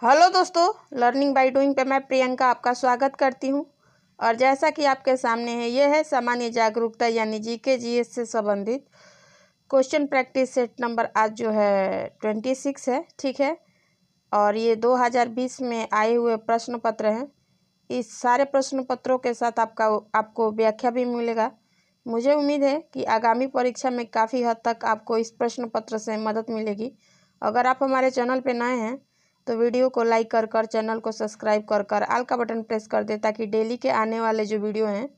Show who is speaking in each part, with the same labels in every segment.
Speaker 1: Hello दोस्तों, learning by doing पे मैं प्रियंका आपका स्वागत करती हूं। और जैसा कि आपके सामने है, ये है सामान्य जागरूकता यानी जीके जीएस से संबंधित क्वेश्चन प्रैक्टिस सेट नंबर आज जो है 26 है, ठीक है। और ये 2020 में आए हुए प्रश्न पत्र हैं। इस सारे प्रश्न पत्रों के साथ आपको व्याख्या भी मिलेगा। मुझे उम्मीद है कि आगामी परीक्षा में काफ़ी हद तक आपको इस प्रश्न पत्र से मदद मिलेगी। अगर आप हमारे चैनल पर नए हैं तो वीडियो को लाइक कर चैनल को सब्सक्राइब कर ऑल का बटन प्रेस कर दे, ताकि डेली के आने वाले जो वीडियो हैं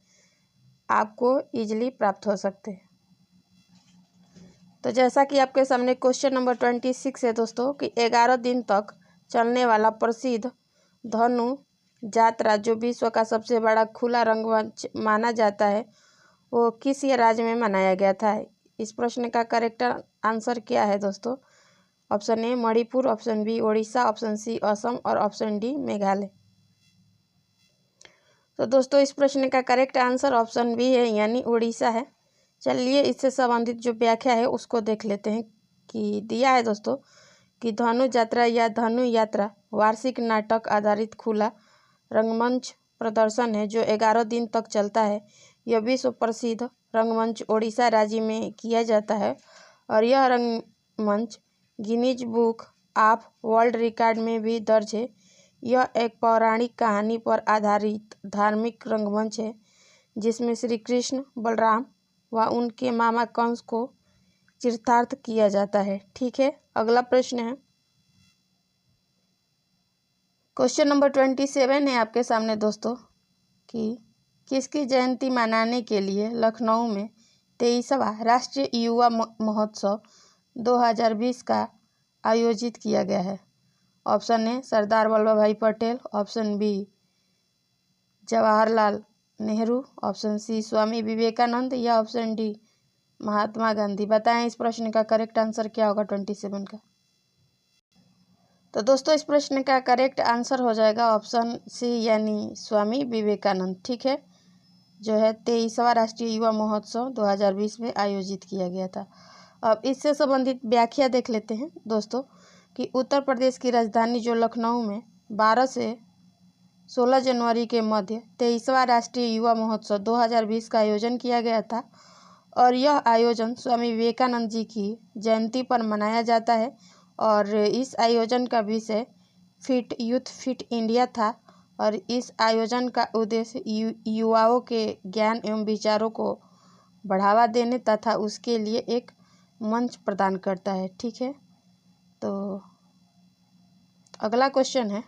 Speaker 1: आपको इजीली प्राप्त हो सकते हैं। तो जैसा कि आपके सामने क्वेश्चन नंबर 26 है दोस्तों, कि 11 दिन तक चलने वाला प्रसिद्ध धनु यात्रा जो विश्व का सबसे बड़ा खुला रंगमंच माना जाता है, वो किस राज्य में मनाया गया था। इस प्रश्न का करेक्ट आंसर क्या है दोस्तों? Option A Manipur, option B Odisha, option C Assam और ऑप्शन डी मेघालय। तो दोस्तों इस प्रश्न का करेक्ट आंसर ऑप्शन बी है, यानी उड़ीसा है। चलिए इससे संबंधित जो व्याख्या है उसको देख लेते हैं। कि दिया है दोस्तों कि धनु यात्रा या धनु यात्रा वार्षिक नाटक आधारित खुला रंगमंच प्रदर्शन है जो 11 दिन तक चलता है। यह विश्व प्रसिद्ध रंगमंच ओडिशा राज्य में किया जाता है और यह रंगमंच Guinness book of world record में भी दर्ज है। यह एक पौराणिक कहानी पर आधारित धार्मिक रंगमंच है जिसमें श्री कृष्ण, बलराम व उनके मामा कंस को चरितार्थ किया जाता है, ठीक है। अगला प्रश्न है, क्वेश्चन नंबर 27 है आपके सामने दोस्तों, कि किसकी जयंती मनाने के लिए लखनऊ में 23वां राष्ट्रीय युवा महोत्सव 2020 का आयोजित किया गया है। ऑप्शन ए Sardar Vallabh Bhai Patel, option B Jawaharlal Nehru, option C Swami Vivekananda या ऑप्शन डी महात्मा गांधी। बताएं इस प्रश्न का करेक्ट आंसर क्या होगा 27 का। तो दोस्तों इस प्रश्न का करेक्ट आंसर हो जाएगा ऑप्शन सी, यानी स्वामी विवेकानंद, ठीक है, जो है 23वां राष्ट्रीय युवा महोत्सव 2020 में आयोजित किया गया था। अब इससे संबंधित व्याख्या देख लेते हैं दोस्तों, कि उत्तर प्रदेश की राजधानी जो लखनऊ में 12 से 16 जनवरी के मध्य 23वां राष्ट्रीय युवा महोत्सव 2020 का आयोजन किया गया था। और यह आयोजन स्वामी विवेकानंद जी की जयंती पर मनाया जाता है। और इस आयोजन का विषय फिट यूथ फिट इंडिया था। और इस आयोजन का उद्देश्य युवाओं के ज्ञान एवं विचारों को बढ़ावा देने तथा उसके लिए एक मंच प्रदान करता है, ठीक है। तो अगला क्वेश्चन है,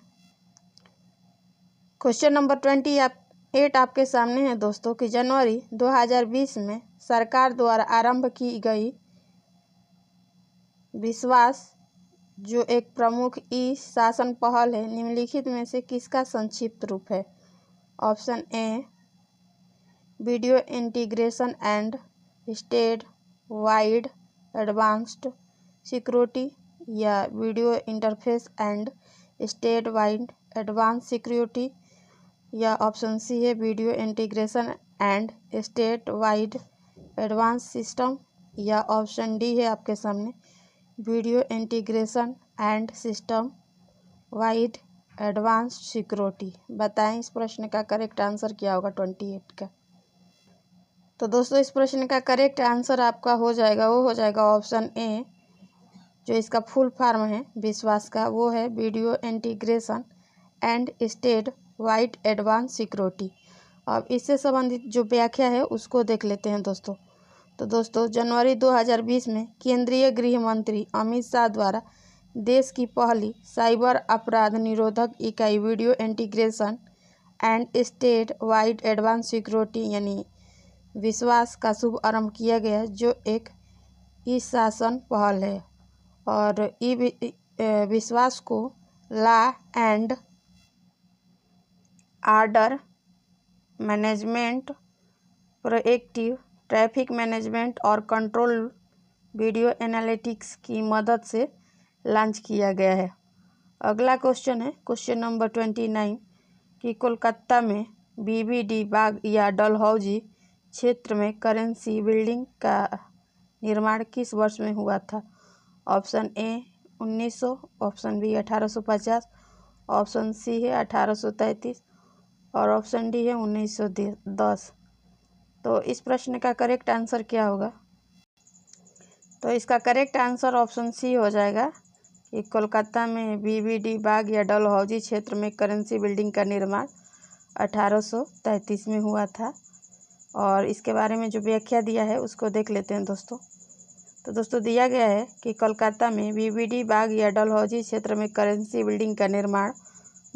Speaker 1: क्वेश्चन नंबर 28 आपके सामने है दोस्तों, कि जनवरी 2020 में सरकार द्वारा आरंभ की गई विश्वास जो एक प्रमुख ई शासन पहल है, निम्नलिखित में से किसका संक्षिप्त रूप है। Option A video integration and state wide advanced security या video interface and state wide advance security या ऑप्शन सी है video integration and state wide advance system या ऑप्शन डी है आपके सामने video integration and system wide advance security. बताएं इस प्रश्न का करेक्ट आंसर क्या होगा 28 का। तो दोस्तों इस प्रश्न का करेक्ट आंसर आपका हो जाएगा ऑप्शन ए, जो इसका फुल फॉर्म है विश्वास का, वो है video integration and state wide advance security. अब इससे संबंधित जो व्याख्या है उसको देख लेते हैं दोस्तों। तो दोस्तों जनवरी 2020 में केंद्रीय गृह मंत्री अमित शाह द्वारा देश की पहली साइबर अपराध निरोधक इकाई video integration and state wide advance security यानी विश्वास का शुभ आरंभ किया गया, जो एक ई शासन पहल है। और विश्वास को law and order management, proactive traffic management और कंट्रोल वीडियो एनालिटिक्स की मदद से लॉन्च किया गया है। अगला क्वेश्चन है क्वेश्चन नंबर 29, कि कोलकाता में बीबीडी बाग या डलहौजी क्षेत्र में करेंसी बिल्डिंग का निर्माण किस वर्ष में हुआ था। Option A 1900, option B 1850, option C है 1833 और ऑप्शन डी है 1910। तो इस प्रश्न का करेक्ट आंसर क्या होगा? तो इसका करेक्ट आंसर ऑप्शन सी हो जाएगा कि कोलकाता में बीबीडी बाग या डलहौजी क्षेत्र में करेंसी बिल्डिंग का निर्माण 1833 में हुआ था। और इसके बारे में जो व्याख्या दिया है उसको देख लेते हैं दोस्तों। तो दोस्तों दिया गया है कि कोलकाता में बीबीडी बाग या डलहौजी क्षेत्र में करेंसी बिल्डिंग का निर्माण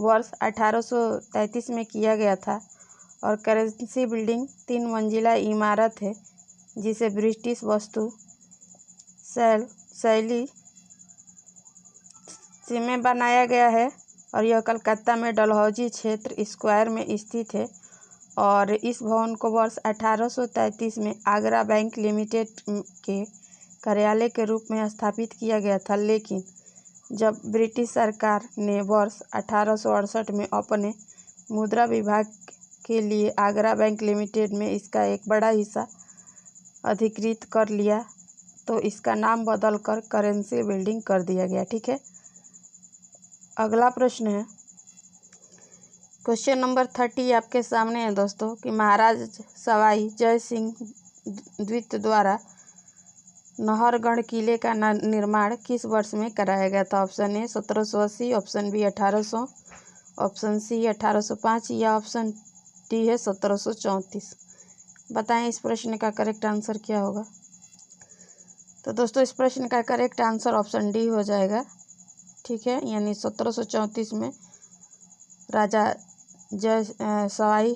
Speaker 1: वर्ष 1833 में किया गया था। और करेंसी बिल्डिंग 3 मंजिला इमारत है जिसे ब्रिटिश वास्तु शैली में बनाया गया है और यह कलकत्ता में डलहौजी क्षेत्र स्क्वायर में स्थित है। और इस भवन को वर्ष 1833 में आगरा बैंक लिमिटेड के कार्यालय के रूप में स्थापित किया गया था, लेकिन जब ब्रिटिश सरकार ने वर्ष 1868 में अपने मुद्रा विभाग के लिए आगरा बैंक लिमिटेड में इसका एक बड़ा हिस्सा अधिकृत कर लिया तो इसका नाम बदलकर करेंसी बिल्डिंग कर दिया गया। ठीक है, अगला प्रश्न है क्वेश्चन नंबर 30 आपके सामने है दोस्तों कि महाराज सवाई जय सिंह द्वितीय द्वारा नाहरगढ़ किले का निर्माण किस वर्ष में कराया गया था? Option A 1780, option B 1800, option C 1805 या ऑप्शन डी है 1734। बताएं इस प्रश्न का करेक्ट आंसर क्या होगा? तो दोस्तों इस प्रश्न का करेक्ट आंसर ऑप्शन डी हो जाएगा। ठीक है, यानी 1734 में राजा सवाई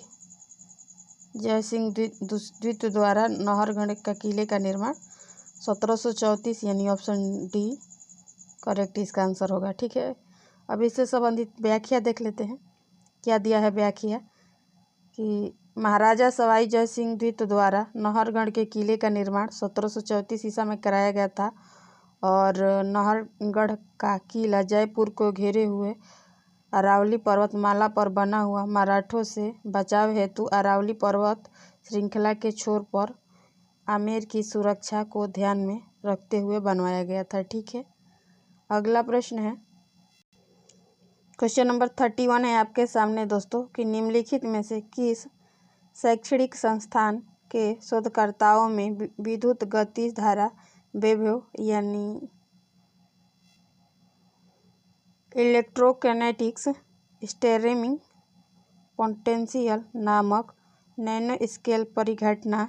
Speaker 1: जय सिंह द्वितीय द्वारा नाहरगढ़ का किले का निर्माण 1734 यानी ऑप्शन डी करेक्ट इसका आंसर होगा। ठीक है, अब इससे संबंधित व्याख्या देख लेते हैं। क्या दिया है व्याख्या कि महाराजा सवाई जय सिंह द्वितीय द्वारा नाहरगढ़ के किले का निर्माण 1734 ईसा में कराया गया था। और नाहरगढ़ का किला जयपुर को घेरे हुए अरावली पर्वतमाला पर बना हुआ मराठों से बचाव हेतु अरावली पर्वत श्रृंखला के छोर पर आमेर की सुरक्षा को ध्यान में रखते हुए बनवाया गया था। ठीक है, अगला प्रश्न है क्वेश्चन नंबर 31 है आपके सामने दोस्तों कि निम्नलिखित में से किस शैक्षणिक संस्थान के शोधकर्ताओं में विद्युत गतिज धारा वैभव यानी इलेक्ट्रोकैनेटिक्स स्टीयरिंग पोटेंशियल नामक नैनो स्केल परिघटना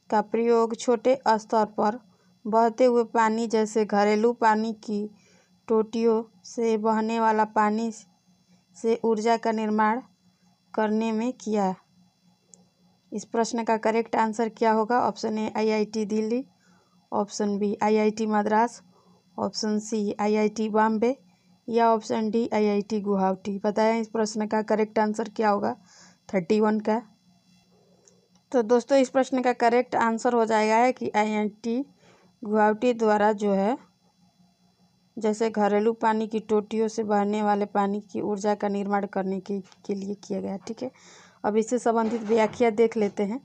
Speaker 1: का प्रयोग छोटे स्तर पर बहते हुए पानी जैसे घरेलू पानी की टोटियों से बहने वाला पानी से ऊर्जा का निर्माण करने में किया? इस प्रश्न का करेक्ट आंसर क्या होगा? Option A IIT Delhi, option B IIT Madras, option C IIT Bombay या ऑप्शन डी IIT गुवाहाटी। बताएं इस प्रश्न का करेक्ट आंसर क्या होगा 31 का? तो दोस्तों इस प्रश्न का करेक्ट आंसर हो जाएगा है कि IIT गुवाहाटी द्वारा जो है जैसे घरेलू पानी की टोटियों से बहने वाले पानी की ऊर्जा का निर्माण करने के लिए किया गया। ठीक है, अब इससे संबंधित व्याख्या देख लेते हैं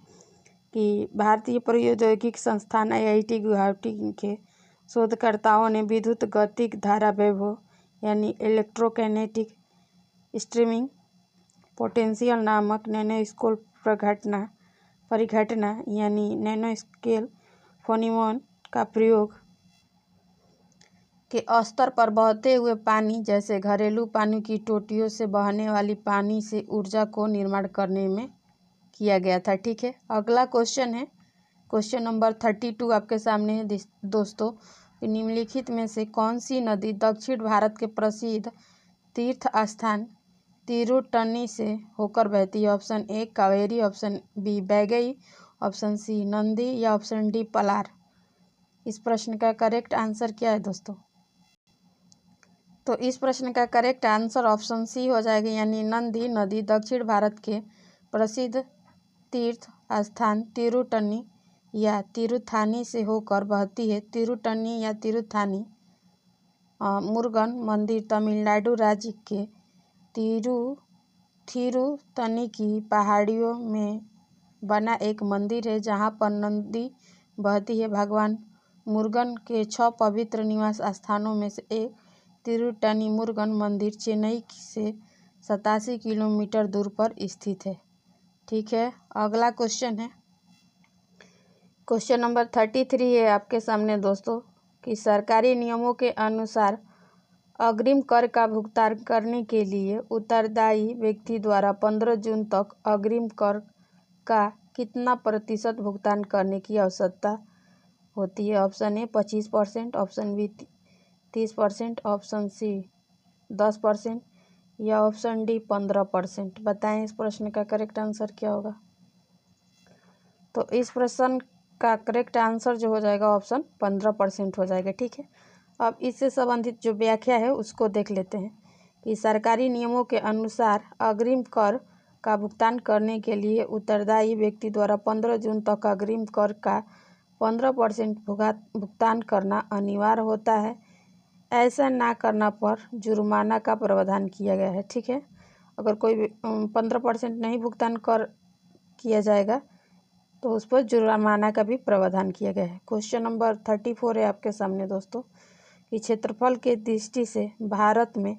Speaker 1: कि भारतीय प्रौद्योगिकी संस्थान IIT गुवाहाटी के शोधकर्ताओं ने विद्युत गतिज धारा वैभव यानी इलेक्ट्रोकैनेटिक स्ट्रीमिंग पोटेंशियल नामक नैनो स्केल परिघटना यानी नैनो स्केल फोनिमोन का प्रयोग के स्तर पर बहते हुए पानी जैसे घरेलू पानी की टोटियों से बहने वाली पानी से ऊर्जा को निर्माण करने में किया गया था। ठीक है, अगला क्वेश्चन है क्वेश्चन नंबर 32 आपके सामने है दोस्तों। निम्नलिखित में से कौन सी नदी दक्षिण भारत के प्रसिद्ध तीर्थ स्थान तिरुटनी से होकर बहती है? Option A Kaveri, option B Vaigai, option C Nandi या ऑप्शन डी पलार। इस प्रश्न का करेक्ट आंसर क्या है दोस्तों? तो इस प्रश्न का करेक्ट आंसर ऑप्शन सी हो जाएगा, यानी नंदी नदी दक्षिण भारत के प्रसिद्ध तीर्थ स्थान तिरुटनी या तिरुथानी से होकर बहती है। तिरुटनी या तिरुथानी मुरुगन मंदिर तमिलनाडु राज्य के थिरुतनी की पहाड़ियों में बना एक मंदिर है जहां पर नदी बहती है। भगवान मुरुगन के 6 पवित्र निवास स्थानों में से एक तिरुटनीमुरुगन मंदिर चेन्नई से 87 किलोमीटर दूर पर स्थित है। ठीक है, अगला क्वेश्चन है, क्वेश्चन नंबर 33 है आपके सामने दोस्तों कि सरकारी नियमों के अनुसार अग्रिम कर का भुगतान करने के लिए उत्तरदायी व्यक्ति द्वारा 15 जून तक अग्रिम कर का कितना प्रतिशत भुगतान करने की आवश्यकता होती है। Option A 25%, option B 30%, option C 10% या ऑप्शन डी 15%। बताएं इस प्रश्न का करेक्ट आंसर क्या होगा। तो इस प्रश्न का करेक्ट आंसर जो हो जाएगा ऑप्शन 15% हो जाएगा। ठीक है, अब इससे संबंधित जो व्याख्या है उसको देख लेते हैं कि सरकारी नियमों के अनुसार अग्रिम कर का भुगतान करने के लिए उत्तरदायी व्यक्ति द्वारा 15 जून तक अग्रिम कर का 15% भुगतान करना अनिवार्य होता है। ऐसा ना करना पर जुर्माना का प्रावधान किया गया है। ठीक है, अगर कोई 15% नहीं भुगतान कर किया जाएगा तो उस पर जुर्माना का भी प्रावधान किया गया है। क्वेश्चन नंबर 34 है आपके सामने दोस्तों कि क्षेत्रफल के दृष्टि से भारत में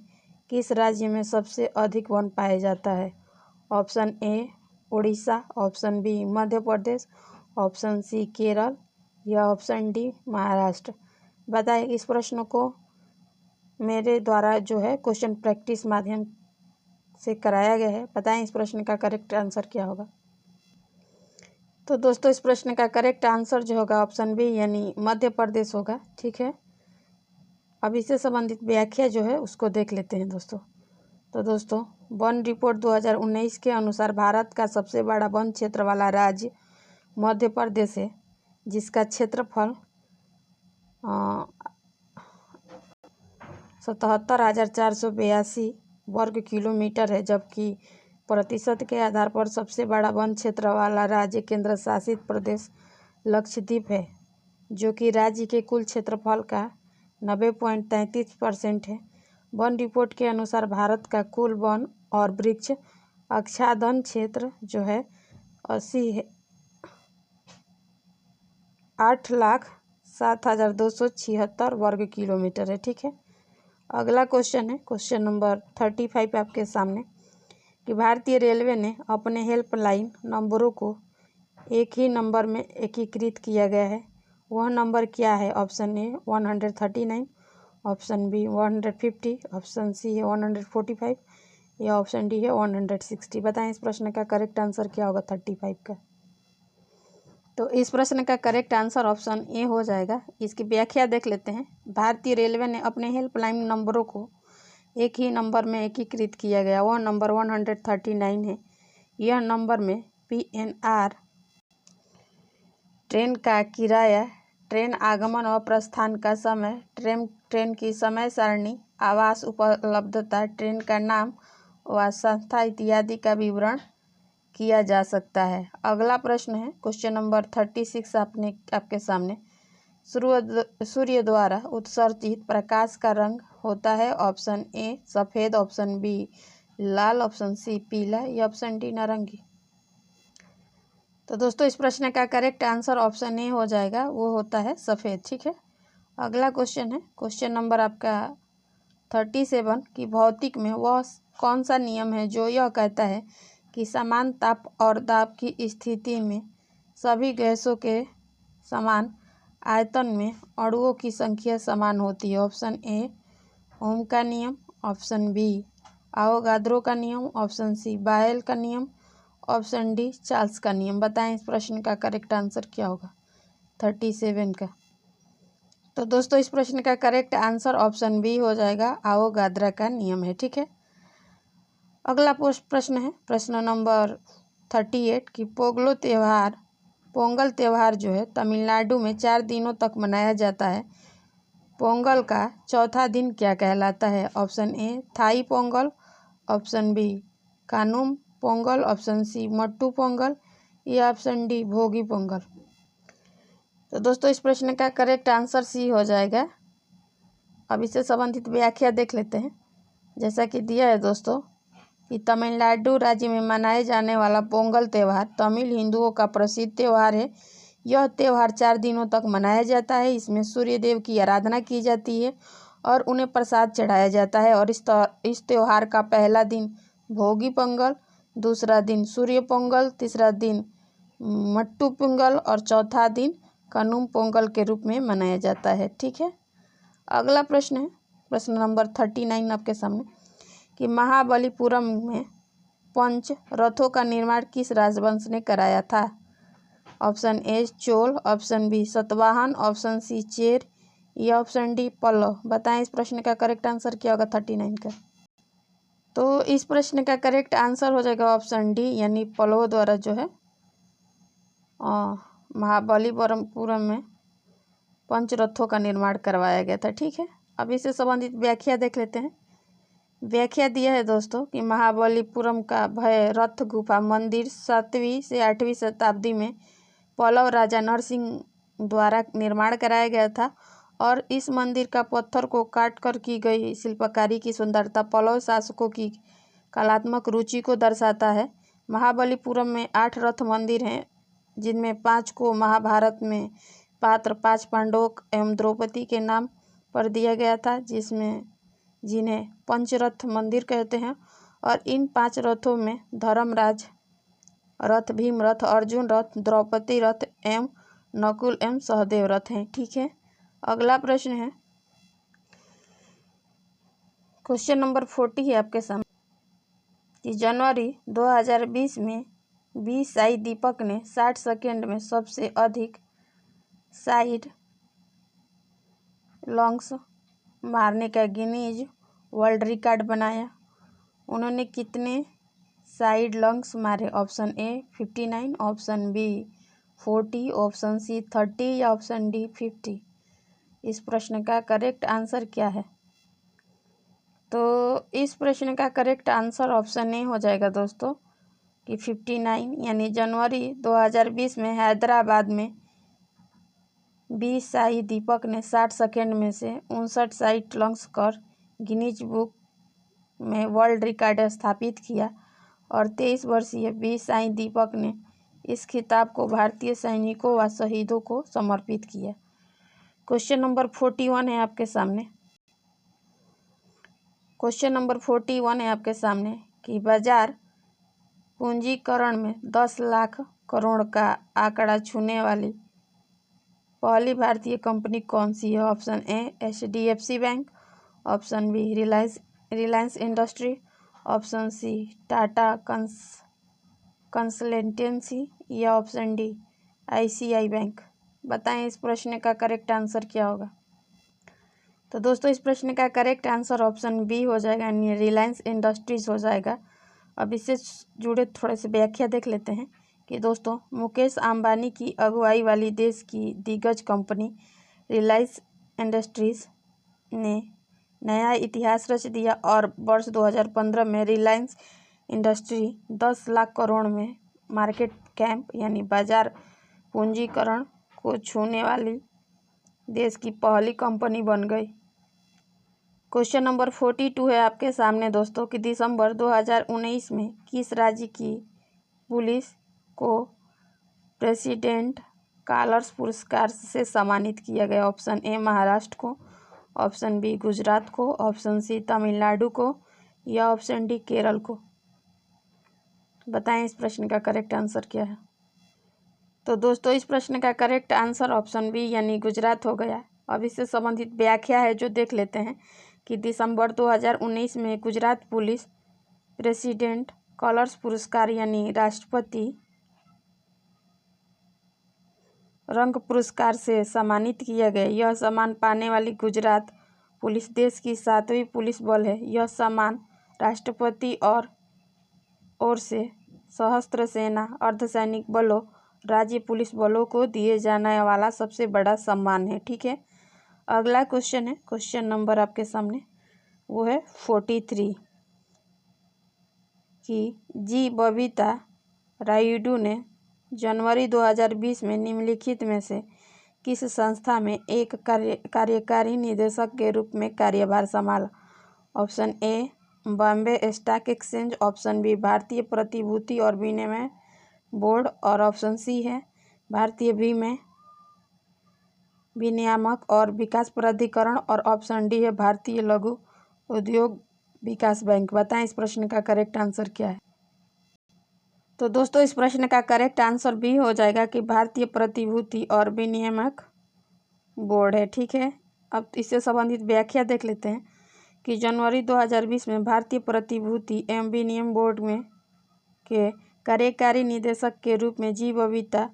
Speaker 1: किस राज्य में सबसे अधिक वन पाया जाता है। Option A Orissa, option B Madhya Pradesh, option C Kerala या ऑप्शन डी महाराष्ट्र। बताएं इस प्रश्न को मेरे द्वारा जो है क्वेश्चन प्रैक्टिस माध्यम से कराया गया है। बताएं इस प्रश्न का करेक्ट आंसर क्या होगा। तो दोस्तों इस प्रश्न का करेक्ट आंसर जो होगा ऑप्शन बी यानी मध्य प्रदेश होगा। ठीक है, अब इससे संबंधित व्याख्या जो है उसको देख लेते हैं दोस्तों। तो दोस्तों वन रिपोर्ट 2019 के अनुसार भारत का सबसे बड़ा वन क्षेत्र वाला राज्य मध्य प्रदेश है, जिसका क्षेत्रफल 77,482 वर्ग किलोमीटर है, जबकि प्रतिशत के आधार पर सबसे बड़ा वन क्षेत्र वाला राज्य केंद्र शासित प्रदेश लक्षद्वीप है, जो कि राज्य के कुल क्षेत्रफल का 90.33% है। वन रिपोर्ट के अनुसार भारत का कुल वन और वृक्ष आच्छादन क्षेत्र जो है 8,07,276 वर्ग किलोमीटर है। ठीक है, अगला क्वेश्चन है क्वेश्चन नंबर 35 आपके सामने कि भारतीय रेलवे ने अपने हेल्पलाइन नंबरों को एक ही नंबर में एकीकृत किया गया है। वह नंबर क्या है। Option A 139, option B 150, option C है 145 या ऑप्शन डी है 160। बताएं इस प्रश्न का करेक्ट आंसर क्या होगा 35 का। तो इस प्रश्न का करेक्ट आंसर ऑप्शन ए हो जाएगा। इसकी व्याख्या देख लेते हैं। भारतीय रेलवे ने अपने हेल्पलाइन नंबरों को एक ही नंबर में एकीकृत किया गया, वह नंबर 139 है। यह नंबर में PNR, ट्रेन का किराया, ट्रेन आगमन और प्रस्थान का समय, ट्रेन की समय सारणी, आवास उपलब्धता, ट्रेन का नाम व संस्था इत्यादि का विवरण किया जा सकता है। अगला प्रश्न है क्वेश्चन नंबर 36 आपके सामने। सूर्य द्वारा उत्सर्जित प्रकाश का रंग होता है। ऑप्शन ए सफ़ेद, ऑप्शन बी लाल, ऑप्शन सी पीला या ऑप्शन डी नारंगी। तो दोस्तों इस प्रश्न का करेक्ट आंसर ऑप्शन ए हो जाएगा, वो होता है सफ़ेद। ठीक है, अगला क्वेश्चन है क्वेश्चन नंबर आपका 37 कि भौतिक में वह कौन सा नियम है जो यह कहता है कि समान ताप और दाब की स्थिति में सभी गैसों के समान आयतन में अणुओं की संख्या समान होती है। ऑप्शन ए ओम का नियम, ऑप्शन बी आवोगाद्रो का नियम, ऑप्शन सी बायल का नियम, ऑप्शन डी चार्ल्स का नियम। बताएं इस प्रश्न का करेक्ट आंसर क्या होगा 37 का। तो दोस्तों इस प्रश्न का करेक्ट आंसर ऑप्शन बी हो जाएगा, आवोगाद्रो का नियम है। ठीक है, अगला प्रश्न है प्रश्न नंबर 38 कि पोंगल त्यौहार जो है तमिलनाडु में 4 दिनों तक मनाया जाता है। पोंगल का चौथा दिन क्या कहलाता है। Option A Thai Pongal, option B Kanum Pongal, option C Mattu Pongal या ऑप्शन डी भोगी पोंगल। तो दोस्तों इस प्रश्न का करेक्ट आंसर सी हो जाएगा। अब इससे संबंधित व्याख्या देख लेते हैं। जैसा कि दिया है दोस्तों कि तमिलनाडु राज्य में मनाए जाने वाला पोंगल त्यौहार तमिल हिंदुओं का प्रसिद्ध त्यौहार है। यह त्यौहार 4 दिनों तक मनाया जाता है। इसमें सूर्य देव की आराधना की जाती है और उन्हें प्रसाद चढ़ाया जाता है। और इस त्यौहार का पहला दिन भोगी पोंगल, दूसरा दिन सूर्य पोंगल, तीसरा दिन मट्टू पोंगल और चौथा दिन कनुम पोंगल के रूप में मनाया जाता है। ठीक है, अगला प्रश्न है प्रश्न नंबर 39 आपके सामने कि महाबलीपुरम में पंच रथों का निर्माण किस राजवंश ने कराया था। Option A Chola, option B Satavahana, option C Chera या ऑप्शन डी पल्लव। बताएं इस प्रश्न का करेक्ट आंसर क्या होगा 39 का। तो इस प्रश्न का करेक्ट आंसर हो जाएगा ऑप्शन डी यानी पल्लव द्वारा जो है महाबलीपुरम में पंचरथों का निर्माण करवाया गया था। ठीक है, अब इससे संबंधित व्याख्या देख लेते हैं। व्याख्या दिया है दोस्तों कि महाबलीपुरम का भय रथ गुफा मंदिर 7वीं से 8वीं शताब्दी में पल्लव राजा नरसिंह द्वारा निर्माण कराया गया था और इस मंदिर का पत्थर को काट कर की गई शिल्पकारी की सुंदरता पल्लव शासकों की कलात्मक रुचि को दर्शाता है। महाबलीपुरम में 8 रथ मंदिर हैं, जिनमें 5 को महाभारत में पात्र 5 पांडवों एवं द्रौपदी के नाम पर दिया गया था, जिन्हें पंचरथ मंदिर कहते हैं। और इन 5 रथों में धर्मराज रथ, भीम रथ, अर्जुन रथ, द्रौपदी रथ एवं नकुल एवं सहदेव रथ हैं। ठीक है, अगला प्रश्न है क्वेश्चन नंबर 40 है आपके सामने कि जनवरी 2020 में बी साई दीपक ने 60 सेकेंड में सबसे अधिक साइड लॉन्ग्स मारने का गिनीज वर्ल्ड रिकॉर्ड बनाया। उन्होंने कितने साइड लॉन्ग्स मारे। Option A 59, option B 40, option C 30 या ऑप्शन डी 50। इस प्रश्न का करेक्ट आंसर क्या है। तो इस प्रश्न का करेक्ट आंसर ऑप्शन ए हो जाएगा दोस्तों कि 59 यानी जनवरी 2020 में हैदराबाद में बी साई दीपक ने 60 सेकेंड में से 59 साइड लॉन्ग्स कर गिनीज बुक में वर्ल्ड रिकॉर्ड स्थापित किया और 23 वर्षीय बी साई दीपक ने इस खिताब को भारतीय सैनिकों व शहीदों को समर्पित किया। क्वेश्चन नंबर 41 है आपके सामने। क्वेश्चन नंबर 41 है आपके सामने कि बाजार पूंजीकरण में 10 लाख करोड़ का आंकड़ा छूने वाली पहली भारतीय कंपनी कौन सी है। Option A HDFC bank, option B Reliance industry, option C Tata consultancy या ऑप्शन डी ICI बैंक। बताएं इस प्रश्न का करेक्ट आंसर क्या होगा। तो दोस्तों इस प्रश्न का करेक्ट आंसर ऑप्शन बी हो जाएगा यानी रिलायंस इंडस्ट्रीज हो जाएगा। अब इससे जुड़े थोड़े से व्याख्या देख लेते हैं कि दोस्तों मुकेश अंबानी की अगुवाई वाली देश की दिग्गज कंपनी रिलायंस इंडस्ट्रीज ने नया इतिहास रच दिया और वर्ष 2015 में रिलायंस इंडस्ट्री 10 लाख करोड़ में मार्केट कैप यानी बाजार पूंजीकरण को छूने वाली देश की पहली कंपनी बन गई। क्वेश्चन नंबर 42 है आपके सामने दोस्तों कि दिसंबर 2019 में किस राज्य की पुलिस को प्रेसिडेंट कॉलर्स पुरस्कार से सम्मानित किया गया। ऑप्शन ए महाराष्ट्र को, ऑप्शन बी गुजरात को, ऑप्शन सी तमिलनाडु को या ऑप्शन डी केरल को। बताएं इस प्रश्न का करेक्ट आंसर क्या है। तो दोस्तों इस प्रश्न का करेक्ट आंसर ऑप्शन बी यानी गुजरात हो गया। अब इससे संबंधित व्याख्या है जो देख लेते हैं कि दिसंबर 2019 में गुजरात पुलिस प्रेसिडेंट कॉलर्स पुरस्कार यानी राष्ट्रपति रंग पुरस्कार से सम्मानित किया गया। यह सम्मान पाने वाली गुजरात पुलिस देश की 7वीं पुलिस बल है। यह सम्मान राष्ट्रपति और से सशस्त्र सेना, अर्धसैनिक बलों, राज्य पुलिस बलों को दिए जाने वाला सबसे बड़ा सम्मान है। ठीक है, अगला क्वेश्चन है, क्वेश्चन नंबर आपके सामने वो है 43 कि जी बबीता रायुडू ने जनवरी 2020 में निम्नलिखित में से किस संस्था में एक कार्यकारी निदेशक के रूप में कार्यभार संभाला। Option A Bombay stock exchange, option B भारतीय प्रतिभूति और विनिमय बोर्ड और ऑप्शन सी है भारतीय विनिमय विनियामक और विकास प्राधिकरण और ऑप्शन डी है भारतीय लघु उद्योग विकास बैंक। बताएं इस प्रश्न का करेक्ट आंसर क्या है। तो दोस्तों इस प्रश्न का करेक्ट आंसर भी हो जाएगा कि भारतीय प्रतिभूति और विनियामक बोर्ड है। ठीक है, अब इससे संबंधित व्याख्या देख लेते हैं कि जनवरी 2020 में भारतीय प्रतिभूति एवं विनिमय बोर्ड में के कार्यकारी निदेशक के रूप में जी बबीता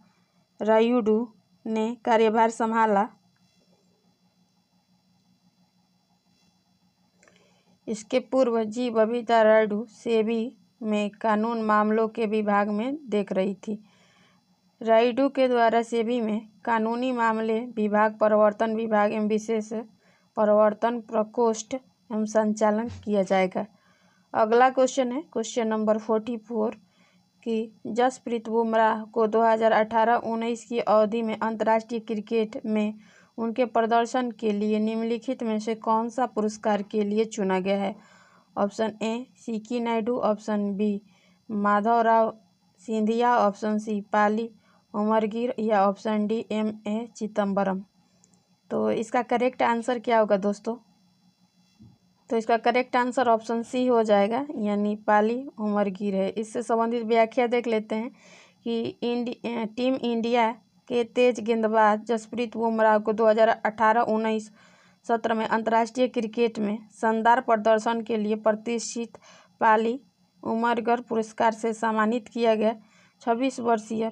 Speaker 1: रायुडू ने कार्यभार संभाला। इसके पूर्व जी बबीता रायुडू सेबी में कानून मामलों के विभाग में देख रही थी। रायुडू के द्वारा सेबी में कानूनी मामले विभाग, प्रवर्तन विभाग एवं विशेष प्रवर्तन प्रकोष्ठ एवं संचालन किया जाएगा। अगला क्वेश्चन है क्वेश्चन नंबर 44 कि जसप्रीत बुमराह को 2018-19 की अवधि में अंतर्राष्ट्रीय क्रिकेट में उनके प्रदर्शन के लिए निम्नलिखित में से कौन सा पुरस्कार के लिए चुना गया है। Option A C K Naidu, option B Madhavrao Scindia, option C Polly Umrigar या ऑप्शन डी M.A. चिदम्बरम। तो इसका करेक्ट आंसर क्या होगा दोस्तों। तो इसका करेक्ट आंसर ऑप्शन सी हो जाएगा, यानी पाली उमरगिर है। इससे संबंधित व्याख्या देख लेते हैं कि टीम इंडिया के तेज गेंदबाज जसप्रीत बुमराह को 2018-19 सत्र में अंतर्राष्ट्रीय क्रिकेट में शानदार प्रदर्शन के लिए प्रतिष्ठित पाली उमरगर पुरस्कार से सम्मानित किया गया। 26 वर्षीय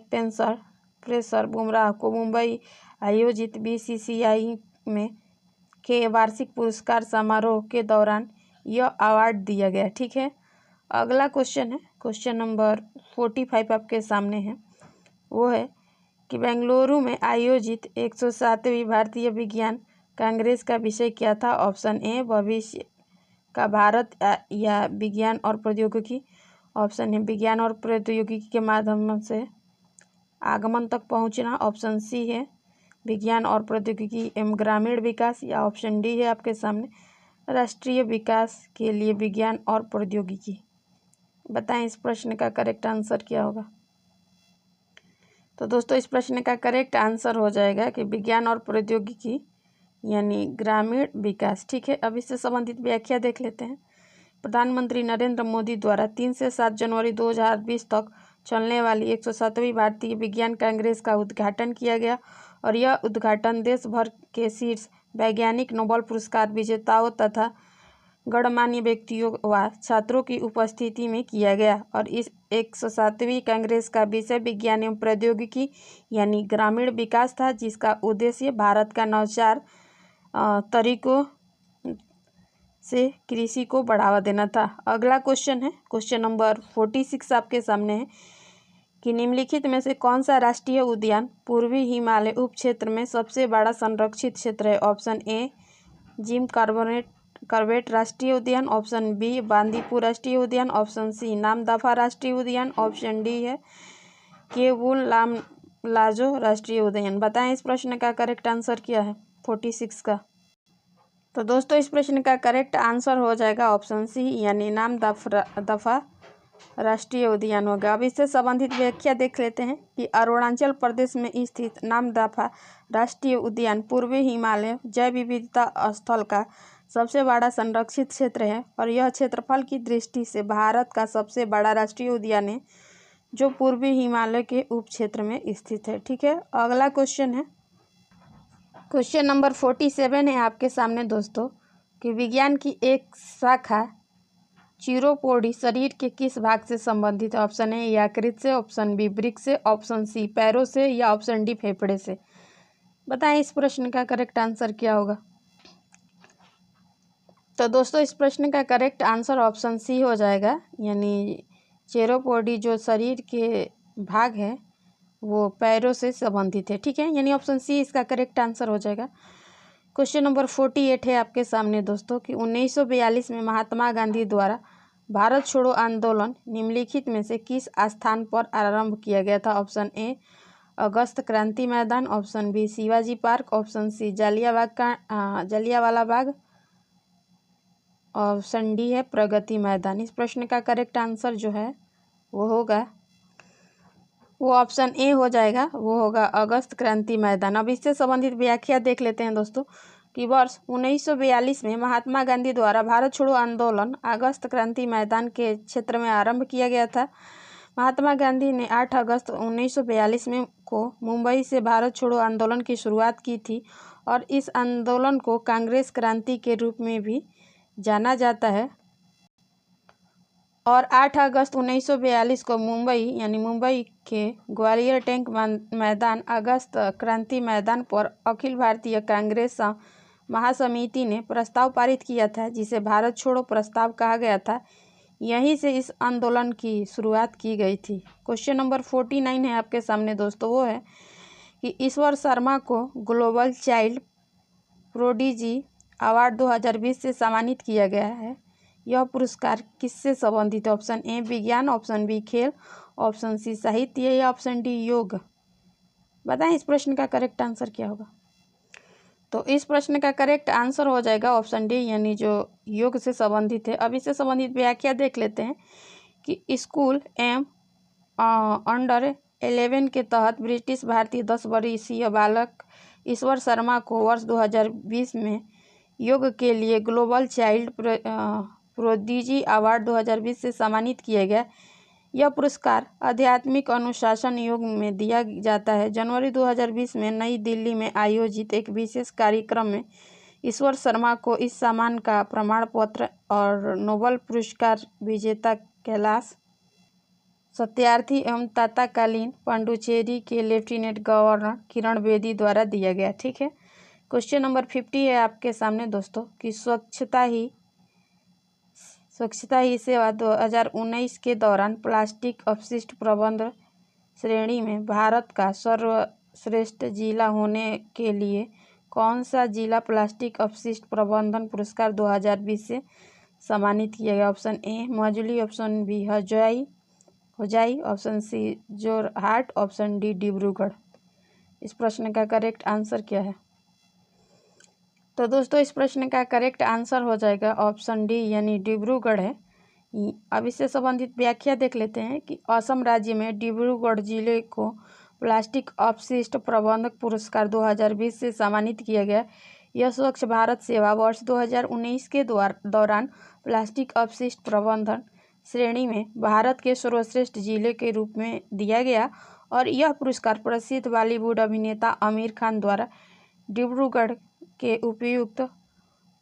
Speaker 1: पेसर बुमराह को मुंबई आयोजित BCCI में के वार्षिक पुरस्कार समारोह के दौरान यह अवार्ड दिया गया। ठीक है, अगला क्वेश्चन है क्वेश्चन नंबर 45 आपके सामने है। वो है कि बेंगलुरु में आयोजित 107वीं भारतीय विज्ञान कांग्रेस का विषय क्या था। ऑप्शन ए भविष्य का भारत या विज्ञान और प्रौद्योगिकी, ऑप्शन ए विज्ञान और प्रौद्योगिकी के माध्यम से आगमन तक पहुंचना, ऑप्शन सी है विज्ञान और प्रौद्योगिकी एवं ग्रामीण विकास, या ऑप्शन डी है आपके सामने राष्ट्रीय विकास के लिए विज्ञान और प्रौद्योगिकी। बताएं इस प्रश्न का करेक्ट आंसर क्या होगा। तो दोस्तों इस प्रश्न का करेक्ट आंसर हो जाएगा कि विज्ञान और प्रौद्योगिकी यानी ग्रामीण विकास। ठीक है, अब इससे संबंधित व्याख्या देख लेते हैं। प्रधानमंत्री नरेंद्र मोदी द्वारा 3 से 7 जनवरी 2020 तक चलने वाली 107वीं भारतीय विज्ञान कांग्रेस का उद्घाटन किया गया और यह उद्घाटन देश भर के शीर्ष वैज्ञानिक, नोबेल पुरस्कार विजेताओं तथा गणमान्य व्यक्तियों व छात्रों की उपस्थिति में किया गया। और इस 107वीं कांग्रेस का विषय विज्ञान एवं प्रौद्योगिकी यानी ग्रामीण विकास था, जिसका उद्देश्य भारत का नवाचार तरीकों से कृषि को बढ़ावा देना था। अगला क्वेश्चन है क्वेश्चन नंबर 46 आपके सामने है कि निम्नलिखित में से कौन सा राष्ट्रीय उद्यान पूर्वी हिमालय उप क्षेत्र में सबसे बड़ा संरक्षित क्षेत्र है। ऑप्शन ए जिम कॉर्बेट राष्ट्रीय उद्यान, ऑप्शन बी बांदीपुर राष्ट्रीय उद्यान, ऑप्शन सी नामदफा राष्ट्रीय उद्यान, ऑप्शन डी है केवुल लामलाजो राष्ट्रीय उद्यान। बताएं इस प्रश्न का करेक्ट आंसर क्या है 46 का। तो दोस्तों इस प्रश्न का करेक्ट आंसर हो जाएगा ऑप्शन सी, यानी नामदफा राष्ट्रीय उद्यान होगा। अब इससे संबंधित व्याख्या देख लेते हैं कि अरुणाचल प्रदेश में स्थित नामदफा राष्ट्रीय उद्यान पूर्वी हिमालय जैव विविधता स्थल का सबसे बड़ा संरक्षित क्षेत्र है और यह क्षेत्रफल की दृष्टि से भारत का सबसे बड़ा राष्ट्रीय उद्यान है जो पूर्वी हिमालय के उप क्षेत्र में स्थित है। ठीक है, अगला क्वेश्चन है क्वेश्चन नंबर 47 है आपके सामने दोस्तों कि विज्ञान की एक शाखा चिरोपोडी शरीर के किस भाग से संबंधित है। ऑप्शन ए यकृत से, ऑप्शन बी वृक्क से, ऑप्शन सी पैरों से, या ऑप्शन डी फेफड़े से। बताएं इस प्रश्न का करेक्ट आंसर क्या होगा। तो दोस्तों इस प्रश्न का करेक्ट आंसर ऑप्शन सी हो जाएगा, यानी चिरोपोडी जो शरीर के भाग है वो पैरों से संबंधित है। ठीक है, यानी ऑप्शन सी इसका करेक्ट आंसर हो जाएगा। क्वेश्चन नंबर 48 है आपके सामने दोस्तों कि 1942 में महात्मा गांधी द्वारा भारत छोड़ो आंदोलन निम्नलिखित में से किस स्थान पर आरंभ किया गया था। ऑप्शन ए August Kranti Maidan, option B Shivaji Park, option C Jallianwala Bagh, option D है प्रगति मैदान। इस प्रश्न का करेक्ट आंसर जो है वो होगा वो ऑप्शन ए हो जाएगा, वो होगा अगस्त क्रांति मैदान। अब इससे संबंधित व्याख्या देख लेते हैं दोस्तों कि वर्ष 1942 में महात्मा गांधी द्वारा भारत छोड़ो आंदोलन अगस्त क्रांति मैदान के क्षेत्र में आरंभ किया गया था। महात्मा गांधी ने 8 अगस्त 1942 में को मुंबई से भारत छोड़ो आंदोलन की शुरुआत की थी और इस आंदोलन को कांग्रेस क्रांति के रूप में भी जाना जाता है। और 8 अगस्त 1942 को मुंबई के ग्वालियर टैंक मैदान अगस्त क्रांति मैदान पर अखिल भारतीय कांग्रेस महासमिति ने प्रस्ताव पारित किया था, जिसे भारत छोड़ो प्रस्ताव कहा गया था। यहीं से इस आंदोलन की शुरुआत की गई थी। क्वेश्चन नंबर 49 है आपके सामने दोस्तों, वो है कि ईश्वर शर्मा को ग्लोबल चाइल्ड प्रोडिजी अवार्ड 2020 से सम्मानित किया गया है। यह पुरस्कार किससे संबंधित है? ऑप्शन ए विज्ञान, ऑप्शन बी खेल, ऑप्शन सी साहित्य या ऑप्शन डी योग। बताएं इस प्रश्न का करेक्ट आंसर क्या होगा? तो इस प्रश्न का करेक्ट आंसर हो जाएगा ऑप्शन डी, यानी जो योग से संबंधित है। अब इससे संबंधित व्याख्या देख लेते हैं कि स्कूल एम अंडर 11 के तहत ब्रिटिश भारतीय 10 वर्षीय बालक ईश्वर शर्मा को वर्ष 2020 में योग के लिए ग्लोबल चाइल्ड प्रोडिजी अवार्ड 2020 से सम्मानित किया गया। यह पुरस्कार आध्यात्मिक अनुशासन योग में दिया जाता है। जनवरी 2020 में नई दिल्ली में आयोजित एक विशेष कार्यक्रम में ईश्वर शर्मा को इस सम्मान का प्रमाण पत्र और नोबेल पुरस्कार विजेता कैलाश सत्यार्थी एवं तत्कालीन पुडुचेरी के लेफ्टिनेंट गवर्नर किरण बेदी द्वारा दिया गया। ठीक है। क्वेश्चन नंबर 50 है आपके सामने दोस्तों कि स्वच्छता ही सेवा 2019 के दौरान प्लास्टिक अपशिष्ट प्रबंधन श्रेणी में भारत का सर्वश्रेष्ठ जिला होने के लिए कौन सा जिला प्लास्टिक अपशिष्ट प्रबंधन पुरस्कार 2020 से सम्मानित किया गया? Option A Majuli, option B Hojai, option C Jorhat, option D Dibrugarh. इस प्रश्न का करेक्ट आंसर क्या है? तो दोस्तों इस प्रश्न का करेक्ट आंसर हो जाएगा ऑप्शन डी, यानी डिब्रूगढ़ है। अब इससे संबंधित व्याख्या देख लेते हैं कि असम राज्य में डिब्रूगढ़ जिले को प्लास्टिक अपशिष्ट प्रबंधक पुरस्कार 2020 से सम्मानित किया गया। यह स्वच्छ भारत सेवा वर्ष 2019 के दौरान प्लास्टिक अपशिष्ट प्रबंधन श्रेणी में भारत के सर्वश्रेष्ठ जिले के रूप में दिया गया और यह पुरस्कार प्रसिद्ध बॉलीवुड अभिनेता आमिर खान द्वारा डिब्रूगढ़ के उपायुक्त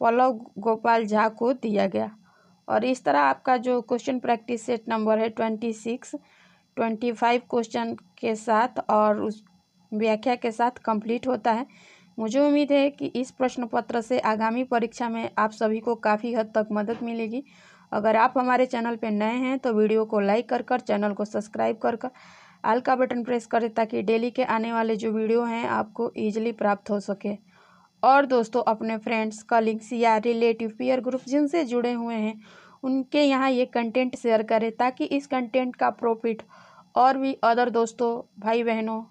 Speaker 1: पल्लव गोपाल झा को दिया गया। और इस तरह आपका जो क्वेश्चन प्रैक्टिस सेट नंबर है 25 क्वेश्चन के साथ और उस व्याख्या के साथ कंप्लीट होता है। मुझे उम्मीद है कि इस प्रश्न पत्र से आगामी परीक्षा में आप सभी को काफ़ी हद तक मदद मिलेगी। अगर आप हमारे चैनल पर नए हैं तो वीडियो को लाइक कर चैनल को सब्सक्राइब कर ऑल का बटन प्रेस करें ताकि डेली के आने वाले जो वीडियो हैं आपको ईजिली प्राप्त हो सके। और दोस्तों अपने फ्रेंड्स, कलीग्स या रिलेटिव पीयर ग्रुप जिनसे जुड़े हुए हैं उनके यहाँ ये कंटेंट शेयर करें ताकि इस कंटेंट का प्रॉफिट और भी अदर दोस्तों, भाई बहनों,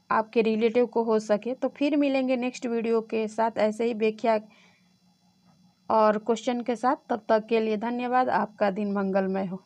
Speaker 1: आपके रिलेटिव को हो सके। तो फिर मिलेंगे नेक्स्ट वीडियो के साथ ऐसे ही व्याख्या और क्वेश्चन के साथ। तब तक के लिए धन्यवाद। आपका दिन मंगलमय हो।